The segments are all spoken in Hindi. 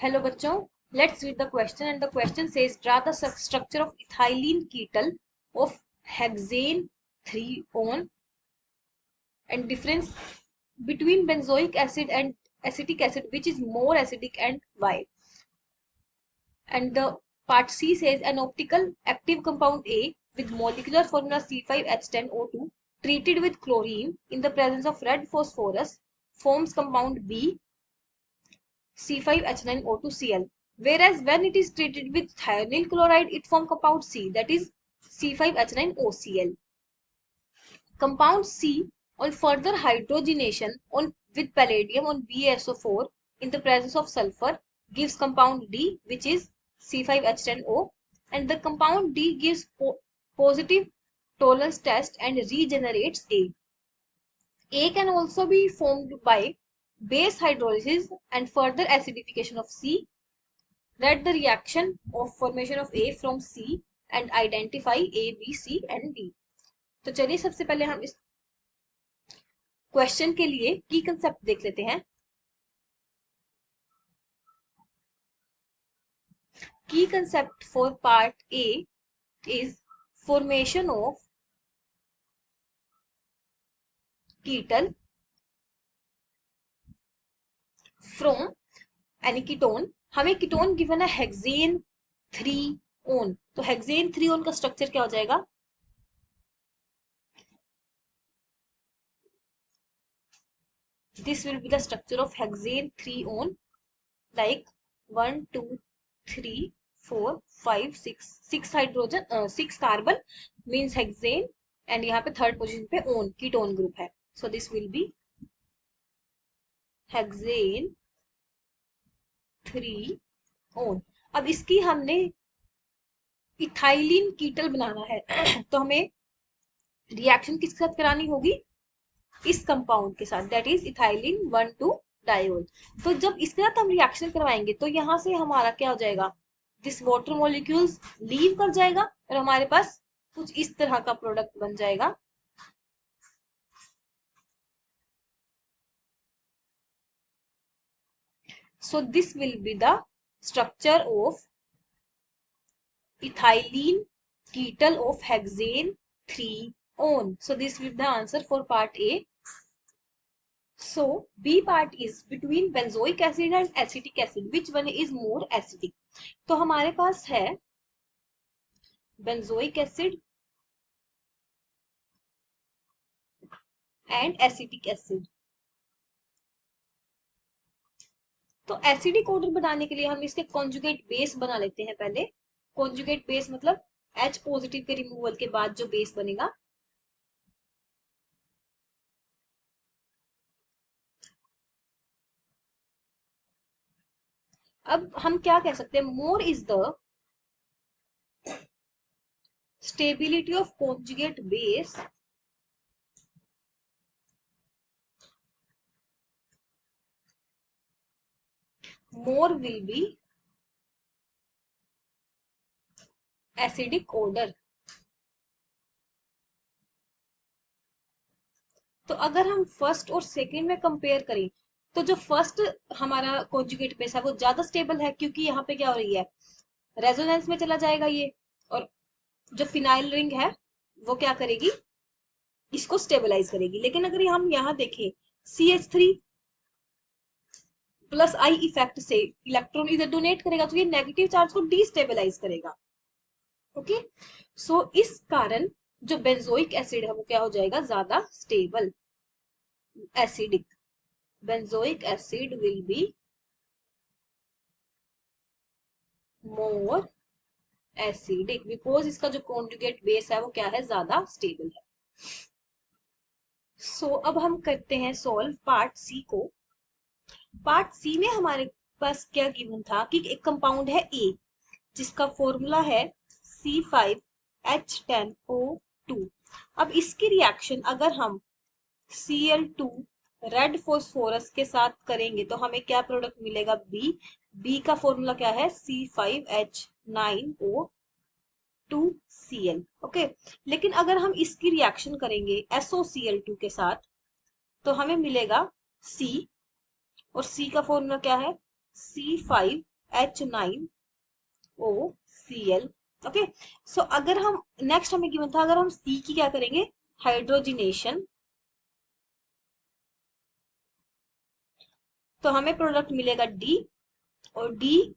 Hello बच्चों, let's read the question and the question says draw the structure of ethylene ketal of hexane 3 on and difference between benzoic acid and acetic acid which is more acidic and why. And the part C says an optical active compound A with molecular formula C5H10O2 treated with chlorine in the presence of red phosphorus forms compound B C5H9O2Cl, whereas when it is treated with thionyl chloride, it forms compound C, that is C5H9OCl. Compound C on further hydrogenation with palladium on BaSO4 in the presence of sulfur gives compound D, which is C5H10O, and the compound D gives positive tolerance test and regenerates A. A can also be formed by base hydrolysis and further acidification of C. Read the reaction of formation of A from C and identify A, B, C and D. तो चलिए सबसे पहले हम इस क्वेश्चन के लिए की कंसेप्ट देख लेते हैं. की concept for part A is formation of ketal from any ketone. हमें कीटोन गिवन है हेक्सेन 3 ओन, तो हेक्सेन 3 ओन का स्ट्रक्चर क्या हो जाएगा? This will be the structure of hexane 3 on, like 1 2 3 4 5 6 hydrogen 6 carbon means hexane, and यहाँ पे थर्ड पोजीशन पे on ketone group है. So this will be hexane 3 on. अब इसकी हमने इथाइलिन कीटल बनाना है तो हमें रिएक्शन किसके साथ करानी होगी? इस कंपाउंड के साथ, दैट इज इथाइलिन 1,2 डायोल. तो जब इसके साथ हम रिएक्शन करवाएंगे तो यहां से हमारा क्या हो जाएगा? दिस वाटर मॉलिक्यूल्स लीव कर जाएगा और हमारे पास कुछ इस तरह का प्रोडक्ट बन जाएगा. So this will be the structure of ethylene कीटल of hexane 3 on. So this will be the answer for part A. So B part is between benzoic acid and acetic acid. Which one is more acidic? तो हमारे पास है benzoic acid and acetic acid. तो एसिडिक ऑर्डर बनाने के लिए हम इसके कॉन्जुगेट बेस बना लेते हैं पहले. कॉन्जुगेट बेस मतलब H पॉजिटिव के रिमूवल के बाद जो बेस बनेगा. अब हम क्या कह सकते हैं? More is the stability of conjugate base more will be acidic order. तो अगर हम फर्स्ट और सेकेंड में कंपेयर करें तो जो फर्स्ट हमारा कॉन्जुगेट बेस है वो ज्यादा स्टेबल है, क्योंकि यहाँ पे क्या हो रही है? रेजोनेंस में चला जाएगा ये, और जो फिनाइल रिंग है वो क्या करेगी? इसको स्टेबलाइज करेगी. लेकिन अगर हम यहाँ देखें CH3 प्लस आई इफेक्ट से इलेक्ट्रॉन इधर डोनेट करेगा तो ये नेगेटिव चार्ज को डिस्टेबलाइज करेगा. ओके, सो इस कारण जो बेंजोइक एसिड है वो क्या हो जाएगा? ज्यादा stable, acidic. Benzoic acid will be more acidic because इसका जो कॉन्जुगेट बेस है वो क्या है? ज्यादा स्टेबल है. सो अब हम करते हैं सॉल्व पार्ट सी को. पार्ट सी में हमारे पास क्या गिवन था कि एक कंपाउंड है ए जिसका फॉर्मूला है C5H10O2. अब इसकी रिएक्शन अगर हम Cl2 रेड फोस्फोरस के साथ करेंगे तो हमें क्या प्रोडक्ट मिलेगा? बी. बी का फॉर्मूला क्या है? C5H9O2Cl. ओके, लेकिन अगर हम इसकी रिएक्शन करेंगे SOCl2 के साथ तो हमें मिलेगा C, और C का फॉर्मूला क्या है? C5 H9OCl। ओके, सो अगर हम नेक्स्ट हमें गिवन था, अगर हम सी की क्या करेंगे, हाइड्रोजिनेशन, तो हमें प्रोडक्ट मिलेगा डी, और डी,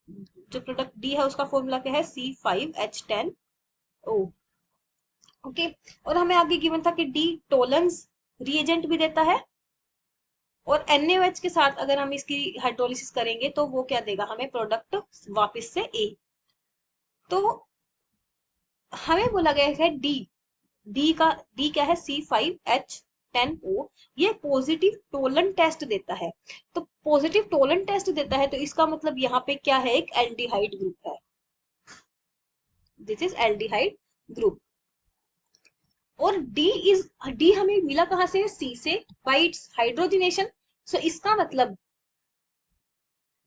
जो प्रोडक्ट डी है उसका फॉर्मूला क्या है, C5H10O। ओके, और हमें आगे गिवन था कि डी टोलेंस रिएजेंट भी देता है, और NaOH के साथ अगर हम इसकी हाइड्रोलिसिस करेंगे तो वो क्या देगा हमें, प्रोडक्ट वापस से A। तो हमें बोला गया है डी, डी क्या है, C5H10O, ये पॉजिटिव टोलन टेस्ट देता है। तो पॉजिटिव टोलन टेस्ट देता है तो इसका मतलब यहाँ पे क्या है, एक एल्डिहाइड ग्रुप है, दिस इज एल्डिहाइड ग्रुप। और डी हमें मिला कहां से, सी से, बाय इट्स हाइड्रोजिनेशन। सो इसका मतलब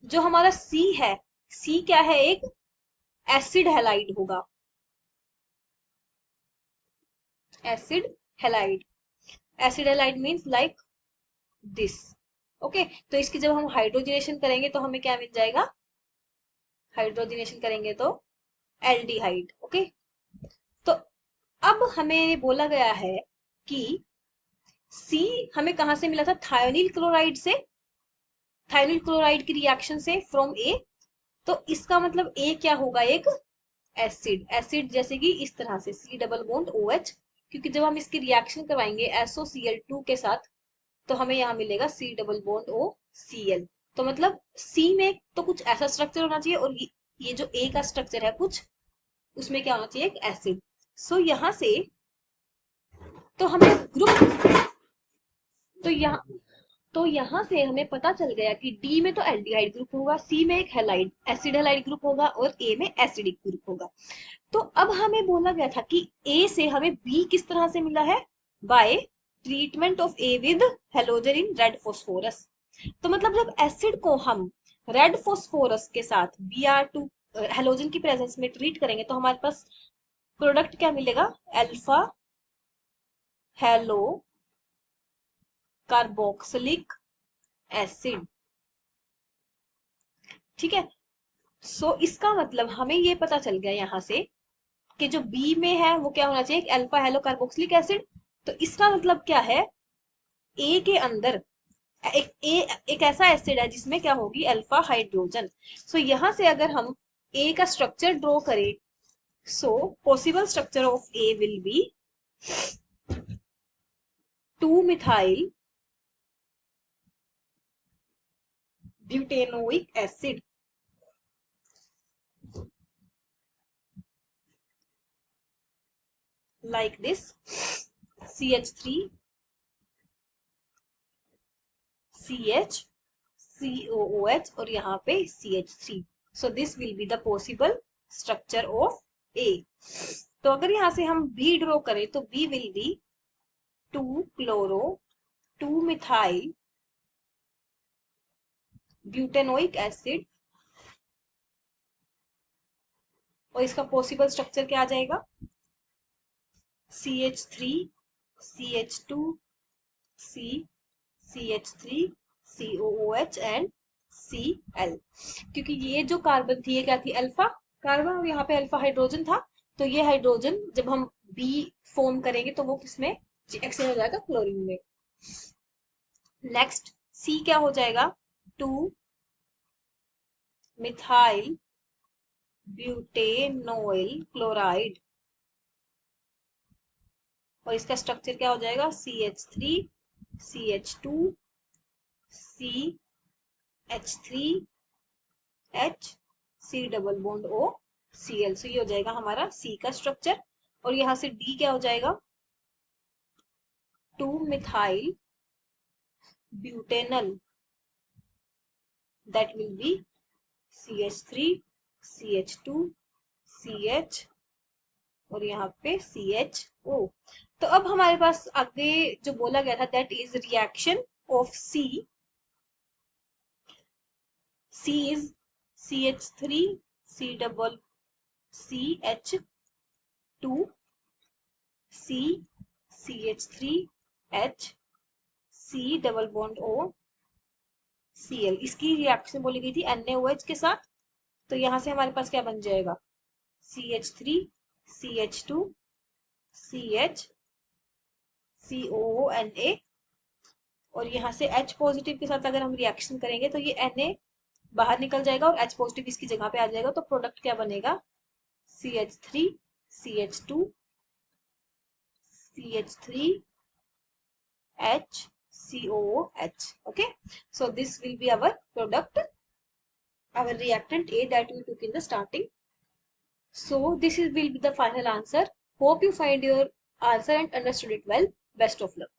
जो हमारा सी है, सी क्या है, एक एसिड हैलाइड होगा, acid halide. Acid halide means like this. Okay, तो इसकी जब हम हाइड्रोजिनेशन करेंगे तो हमें क्या मिल जाएगा, हाइड्रोजिनेशन करेंगे तो एल्डिहाइड। ओके, तो अब हमें बोला गया है कि सी हमें कहां से मिला था, थायोनिल क्लोराइड से, थायोनिल क्लोराइड की रिएक्शन से फ्रॉम ए। तो इसका मतलब ए क्या होगा, एक एसिड, एसिड जैसे कि इस तरह से C डबल बॉन्ड OH, क्योंकि जब हम इसकी रिएक्शन करवाएंगे SOCl2 के साथ तो हमें यहाँ मिलेगा C डबल बॉन्ड OCl। तो मतलब C में तो कुछ ऐसा स्ट्रक्चर होना चाहिए, और ये जो A का स्ट्रक्चर है कुछ, उसमें क्या होना चाहिए, एक एसिड। सो यहाँ से तो हमें ग्रुप, तो यहाँ तो यहाँ से हमें पता चल गया कि डी में तो एल्डिहाइड ग्रुप होगा, सी में एक हैलाइड एसिड हैलाइड ग्रुप होगा, और ए में एसिडिक ग्रुप होगा। तो अब हमें बोला गया था कि ए से हमें बी किस तरह से मिला है, bye treatment of A with halogen in red phosphorus. तो मतलब जब एसिड को हम रेड फॉस्फोरस के साथ Br2 हेलोजन की प्रेजेंस में ट्रीट करेंगे तो हमारे पास प्रोडक्ट क्या मिलेगा, अल्फा हेलो कार्बोक्सिलिक एसिड। ठीक है, सो इसका मतलब हमें ये पता चल गया यहाँ से कि जो बी में है वो क्या होना चाहिए, एक अल्फा हेलो कार्बोक्सिलिक एसिड। तो इसका मतलब क्या है, ए के अंदर एक ऐसा एसिड है जिसमें क्या होगी, अल्फा हाइड्रोजन। सो यहाँ से अगर हम ए का स्ट्रक्चर ड्रॉ करें, so possible structure of A will be 2 methyl butanoic acid, like this, CH3 CH COOH और यहाँ पे CH3। So this will be the possible structure of A। तो अगर यहाँ से हम B ड्रॉ करें तो B will be 2 chloro 2 methyl butanoic acid, और इसका पॉसिबल स्ट्रक्चर क्या आ जाएगा, CH3 CH2 C CH3 COOH and Cl। क्योंकि ये जो कार्बन थी ये क्या थी, अल्फा कार्बन, और यहाँ पे अल्फा हाइड्रोजन था। तो ये हाइड्रोजन जब हम बी फॉर्म करेंगे तो वो किसमें एक्सचेंज हो जाएगा, क्लोरीन में। नेक्स्ट सी क्या हो जाएगा, 2 मिथाइल ब्यूटेनोइल क्लोराइड, और इसका स्ट्रक्चर क्या हो जाएगा, CH3 CH2 CH3 H C double bond OCl। सो ये हो जाएगा हमारा सी का स्ट्रक्चर, और यहां से डी क्या हो जाएगा, 2 methyl butanal, that will be CH3 CH2 CH और यहाँ पे CHO। तो अब हमारे पास आगे जो बोला गया था, that is reaction of C. C is CH3 C double CH2 C CH3H C double bond O Cl। इसकी रिएक्शन बोली गई थी NaOH के साथ, तो यहाँ से हमारे पास क्या बन जाएगा, CH3 CH2 CH COONA, और यहाँ से H पॉजिटिव के साथ अगर हम रिएक्शन करेंगे तो ये Na बाहर निकल जाएगा और H पॉजिटिव इसकी जगह पे आ जाएगा। तो प्रोडक्ट क्या बनेगा, CH3 CH2 CH3 H COOH. Okay, so this will be our product, our reactant A that we took in the starting. So this will be the final answer. Hope you find your answer and understood it well. Best of luck.